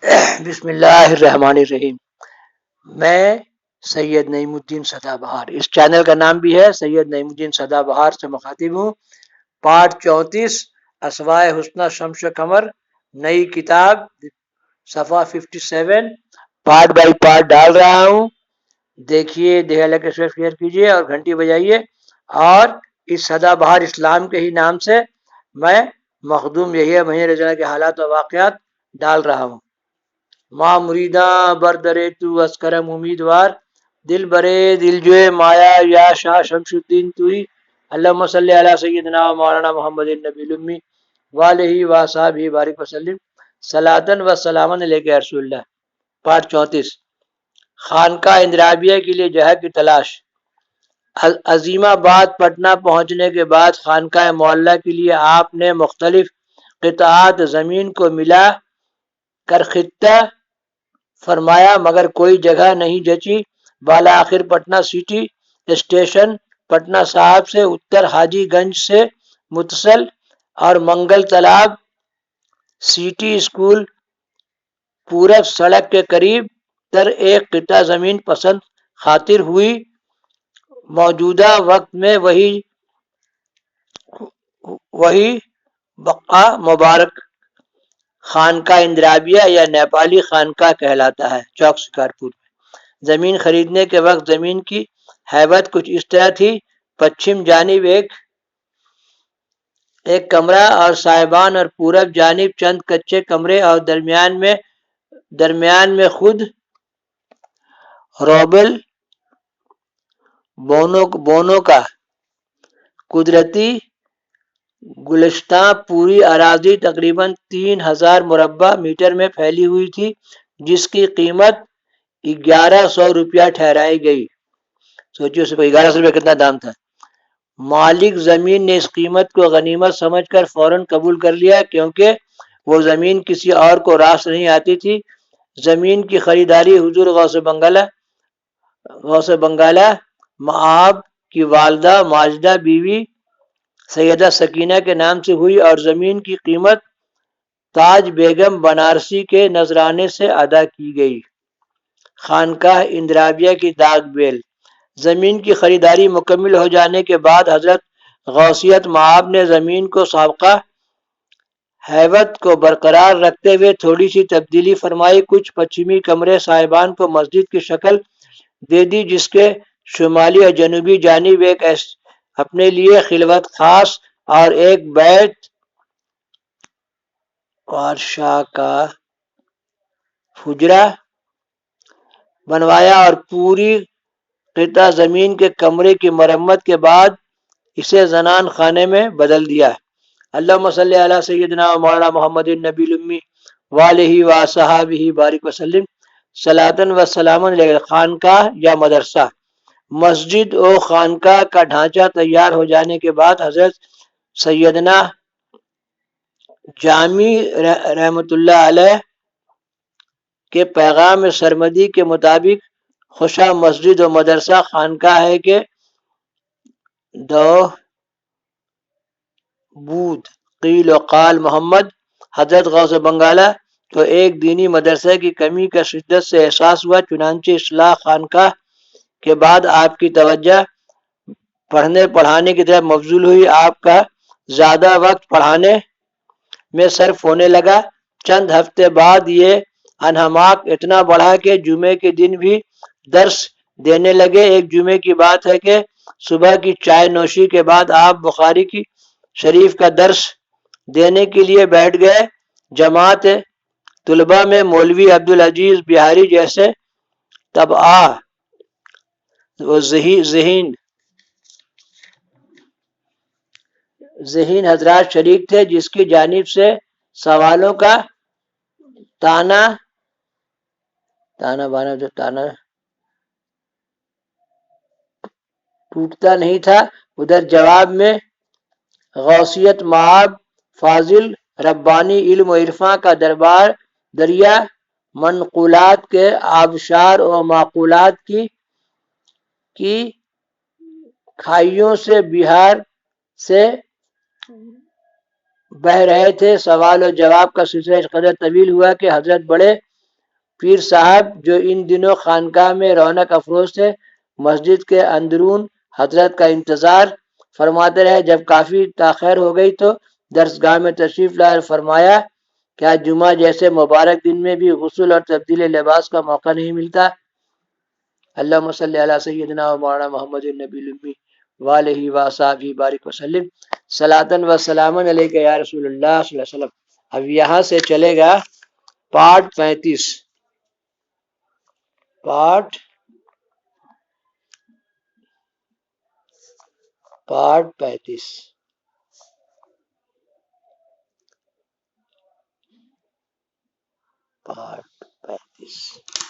بسم اللہ الرحمن الرحیم۔ میں سید نعیم الدین سدا بہار، اس چینل کا نام بھی ہے سید نعیم الدین سدا بہار، سے مخاطب ہوں۔ پارٹ 34 اسماء حسنی شمس قمر، نئی کتاب، صفحہ 57، پارٹ بائی پارٹ ڈال رہا ہوں۔ دیکھیے، دیکھ اللہ کے ساتھ شیئر کیجیے اور گھنٹی بجائیے۔ اور اس سدا بہار اسلام کے ہی نام سے میں مخدوم یہی مہین رضا کے حالات و واقعات ڈال رہا ہوں۔ ماں مریداں بردرے تو اسکرم امیدوار، دل برے دل جوئے مایا یا شاہ شمس الدین توئی، اللہم صلی علی سیدنا و مولانا محمد النبی الامی والہ و صحابہ بارک وسلم، صلاۃً و سلاماً علیک یا رسول اللہ۔ پارٹ 34، خانقاہ اندرابیہ کے لیے جہر کی تلاش۔ عظیم آباد پٹنہ پہنچنے کے بعد خانقاہ معلیٰ کے لیے آپ نے مختلف قطعات زمین کو ملا کر خطہ فرمایا، مگر کوئی جگہ نہیں جچی۔ بالآخر پٹنہ سٹی اسٹیشن پٹنہ صاحب سے اتر حاجی گنج سے متصل اور منگل تالاب سٹی اسکول پورب سڑک کے قریب تر ایک قطعہ زمین پسند خاطر ہوئی۔ موجودہ وقت میں وہی بقعہ مبارک خانقاہ اندرابیہ یا نیپالی خانقاہ کہلاتا ہے، چوک شکارپور میں۔ زمین خریدنے کے وقت زمین کی ہیبت کچھ اس طرح تھی: پچھم جانب ایک کمرہ اور سائبان، اور پورب جانب چند کچے کمرے، اور درمیان میں خود روبل بونو کا قدرتی گلشتہ۔ پوری اراضی تقریباً 3000 مربع میٹر میں پھیلی ہوئی تھی، جس کی قیمت 1100 روپیہ ٹھہرائی گئی۔ سوچیے، 1100 روپیہ کتنا دام تھا۔ مالک زمین نے اس قیمت کو غنیمت سمجھ کر فوراً قبول کر لیا، کیونکہ وہ زمین کسی اور کو راس نہیں آتی تھی۔ زمین کی خریداری حضور غوث بنگالہ مآب کی والدہ ماجدہ بیوی سیدہ سکینہ کے نام سے ہوئی، اور زمین کی قیمت تاج بیگم بنارسی کے نذرانے سے ادا کی گئی۔ خانقاہ اندرابیہ کی داغ بیل۔ زمین کی خریداری مکمل ہو جانے کے بعد حضرت غوثیت مآب نے زمین کو سابقہ ہیبت کو برقرار رکھتے ہوئے تھوڑی سی تبدیلی فرمائی۔ کچھ پچھمی کمرے صاحبان کو مسجد کی شکل دے دی، جس کے شمالی اور جنوبی جانب ایک اپنے لیے خلوت خاص اور ایک بیت وارشا کا حجرہ بنوایا، اور پوری قطعہ زمین کے کمرے کی مرمت کے بعد اسے زنان خانے میں بدل دیا۔ اللہم صلی علی سیدنا و مولانا محمد النبی الامی والہ و صحابہ بارک وسلم، صلاۃً و سلاماً علیہ۔ خانقاہ یا مدرسہ۔ مسجد و خانقاہ کا ڈھانچہ تیار ہو جانے کے بعد حضرت سیدنا جامی رحمۃ اللہ علیہ کے پیغام سرمدی کے مطابق خوشا مسجد و مدرسہ خانقاہ ہے کہ دو بود قیل و قال محمد۔ حضرت غوث بنگالہ کو ایک دینی مدرسے کی کمی کا شدت سے احساس ہوا، چنانچہ اصلاح خانقاہ کے بعد آپ کی توجہ پڑھنے پڑھانے کی طرف مبذول ہوئی۔ آپ کا زیادہ وقت پڑھانے میں صرف ہونے لگا۔ چند ہفتے بعد یہ انہماک اتنا بڑھا کہ جمعے کے دن بھی درس دینے لگے۔ ایک جمعے کی بات ہے کہ صبح کی چائے نوشی کے بعد آپ بخاری کی شریف کا درس دینے کے لیے بیٹھ گئے۔ جماعت طلباء میں مولوی عبدالعزیز بہاری جیسے طبعہ و ذہین حضرات شریک تھے، جس کی جانب سے سوالوں کا تانا ٹوٹتا نہیں تھا۔ ادھر جواب میں غوثیت مآب فاضل ربانی علم و عرفاں کا دریا، منقولات کے آبشار و معقولات کی کھائیوں سے بہار سے بہہ رہے تھے۔ سوال و جواب کا سلسلہ اس قدر طویل ہوا کہ حضرت بڑے پیر صاحب جو ان دنوں خانقاہ میں رونق افروز تھے مسجد کے اندرون حضرت کا انتظار فرماتے رہے. جب کافی تاخیر ہو گئی تو درسگاہ میں تشریف لائے فرمایا کیا جمعہ جیسے مبارک دن میں بھی غسل اور تبدیل لباس کا موقع نہیں ملتا؟ اللہم صلی علی سیدنا و مولانا محمد النبی الامی وآلہ وصحبہ بارک وسلم صلاۃ و سلاما علیک یا رسول اللہ صلی اللہ علیہ وسلم. اب یہاں سے چلے گا پارٹ 35. پارٹ 35. پارٹ 35